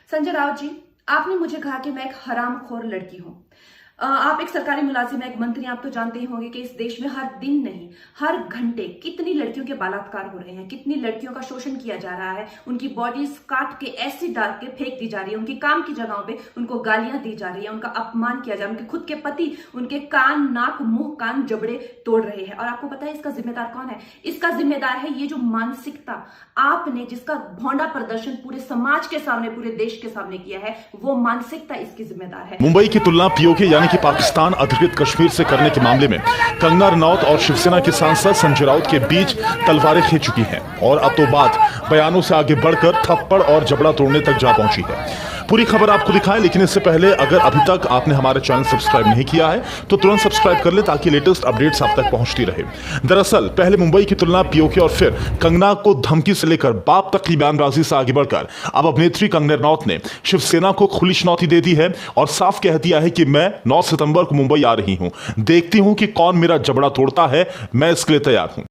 संजय राउत जी, आपने मुझे कहा कि मैं एक हरामखोर लड़की हूं। आप एक सरकारी मुलाजिम हैं, एक मंत्री, आप तो जानते ही होंगे कि इस देश में हर दिन नहीं, हर घंटे कितनी लड़कियों के बलात्कार हो रहे हैं, कितनी लड़कियों का शोषण किया जा रहा है, उनकी बॉडीज काट के एसिड डाल के फेंक दी जा रही है, उनकी काम की जगहों पे उनको गालियां दी जा रही है, उनका अपमान किया जा रहा है, उनके खुद के पति उनके कान, नाक, मुंह, कान, जबड़े तोड़ रहे हैं। और आपको पता है इसका जिम्मेदार कौन है? इसका जिम्मेदार है ये जो मानसिकता आपने, जिसका भौंडा प्रदर्शन पूरे समाज के सामने, पूरे देश के सामने किया है, वो मानसिकता इसकी जिम्मेदार है। मुंबई की तुलना पीओके यानी कि पाकिस्तान अधिकृत कश्मीर से करने के मामले में कंगना रनौत और शिवसेना के सांसद संजय राउत के बीच तलवारें खिंच चुकी हैं और अब तो बात बयानों से आगे बढ़कर थप्पड़ और जबड़ा तोड़ने तक जा पहुंची है। पूरी खबर आपको दिखाएं, लेकिन इससे पहले अगर अभी तक आपने हमारा चैनल सब्सक्राइब नहीं किया है तो तुरंत सब्सक्राइब कर ले ताकि लेटेस्ट अपडेट्स आप तक पहुंचती रहे। दरअसल पहले मुंबई की तुलना पीओके और फिर कंगना को धमकी से लेकर बाप तक की बयानबाजी से आगे बढ़कर अब अभिनेत्री कंगना रनौत ने शिवसेना को खुली चुनौती दे दी है और साफ कह दिया है कि मैं 9 सितंबर को मुंबई आ रही हूं, देखती हूं कि कौन मेरा जबड़ा तोड़ता है, मैं इसके लिए तैयार हूं।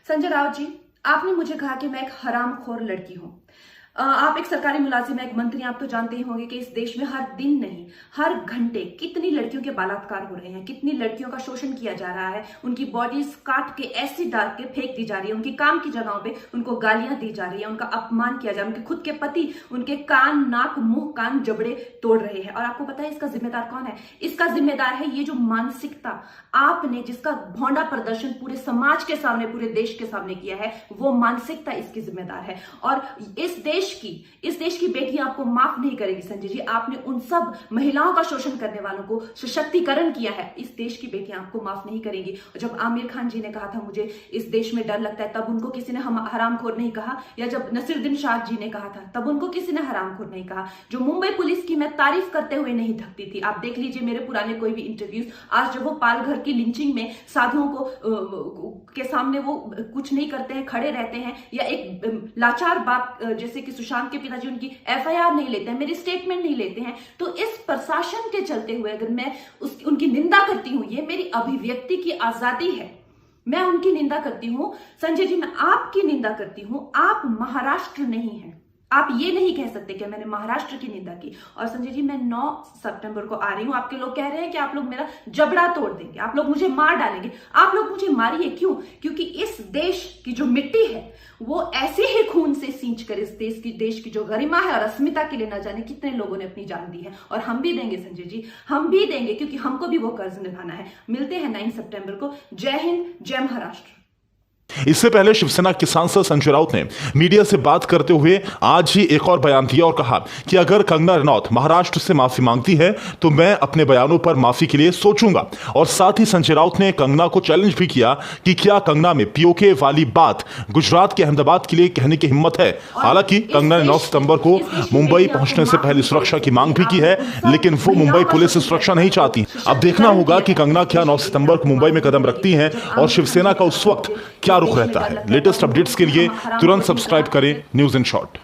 संजय राउत जी, आपने मुझे कहा कि मैं एक हरामखोर लड़की हूं। आप एक सरकारी मुलाजिम हैं, एक मंत्री, आप तो जानते ही होंगे कि इस देश में हर दिन नहीं, हर घंटे कितनी लड़कियों के बलात्कार हो रहे हैं, कितनी लड़कियों का शोषण किया जा रहा है, उनकी बॉडीज काट के एसिड डाल के फेंक दी जा रही है, उनकी काम की जगहों पे उनको गालियां दी जा रही है, उनका अपमान किया जा रहा है, उनके खुद के पति उनके कान, नाक, मुंह, कान, जबड़े तोड़ रहे हैं। और आपको पता है इसका जिम्मेदार कौन है? इसका जिम्मेदार है ये जो मानसिकता आपने, जिसका भौंडा प्रदर्शन पूरे समाज के सामने, पूरे देश के सामने किया है, वो मानसिकता इसकी जिम्मेदार है। और इस देश की बेटियां आपको माफ नहीं करेगी संजय जी। आपने उन सब महिलाओं का शोषण करने वालों को सशक्तिकरण किया है, इस देश की बेटियां आपको माफ नहीं करेंगी। जब आमिर खान जी ने कहा था मुझे इस देश में डर लगता है, तब उनको किसी ने हरामखोर नहीं कहा, या जब नसीरुद्दीन शाह जी ने कहा था तब उनको किसी ने हरामखोर नहीं कहा। जो मुंबई पुलिस की मैं तारीफ करते हुए नहीं थकती थी, आप देख लीजिए मेरे पुराने कोई भी इंटरव्यूज, आज जब वो पालघर की लिंचिंग में साधुओं को के सामने वो कुछ नहीं करते हैं, खड़े रहते हैं, या एक लाचार बाप जैसे कि सुशांत के पिताजी उनकी एफआईआर नहीं लेते हैं, मेरी स्टेटमेंट नहीं लेते हैं, तो इस प्रशासन के चलते हुए अगर मैं उनकी निंदा करती हूं, ये मेरी अभिव्यक्ति की आजादी है, मैं उनकी निंदा करती हूं। संजय जी, मैं आपकी निंदा करती हूं, आप महाराष्ट्र नहीं हैं, आप ये नहीं कह सकते कि मैंने महाराष्ट्र की निंदा की। और संजय जी, मैं 9 सितंबर को आ रही हूं, आपके लोग कह रहे हैं कि आप लोग मेरा जबड़ा तोड़ देंगे, आप लोग मुझे मार डालेंगे। आप लोग मुझे मारिए, क्यों? क्योंकि इस देश की जो मिट्टी है वो ऐसे ही खून से सींच कर इस देश की जो गरिमा है और अस्मिता के लिए न जाने कितने लोगों ने अपनी जान दी है। और हम भी देंगे संजय जी, हम भी देंगे, क्योंकि हमको भी वो कर्ज निभाना है। मिलते हैं 9 सितंबर को। जय हिंद, जय महाराष्ट्र। इससे पहले शिवसेना के सांसद संजय राउत ने मीडिया से बात करते हुए आज ही एक और बयान दिया और कहा कि अगर कंगना रनौत महाराष्ट्र से माफी मांगती है तो मैं अपने बयानों पर माफी के लिए सोचूंगा। और साथ ही संजय राउत ने कंगना को चैलेंज भी किया कि क्या कंगना में पीओके वाली बात गुजरात के अहमदाबाद के लिए कहने की हिम्मत है। हालांकि कंगना ने 9 सितंबर को मुंबई पहुंचने से पहले सुरक्षा की मांग भी की है, लेकिन वो मुंबई पुलिस से सुरक्षा नहीं चाहती। अब देखना होगा कि कंगना क्या 9 सितंबर को मुंबई में कदम रखती हैं और शिवसेना का उस वक्त क्या रुख रहता है। लेटेस्ट अपडेट्स के लिए तुरंत सब्सक्राइब करें न्यूज़ इन शॉर्ट।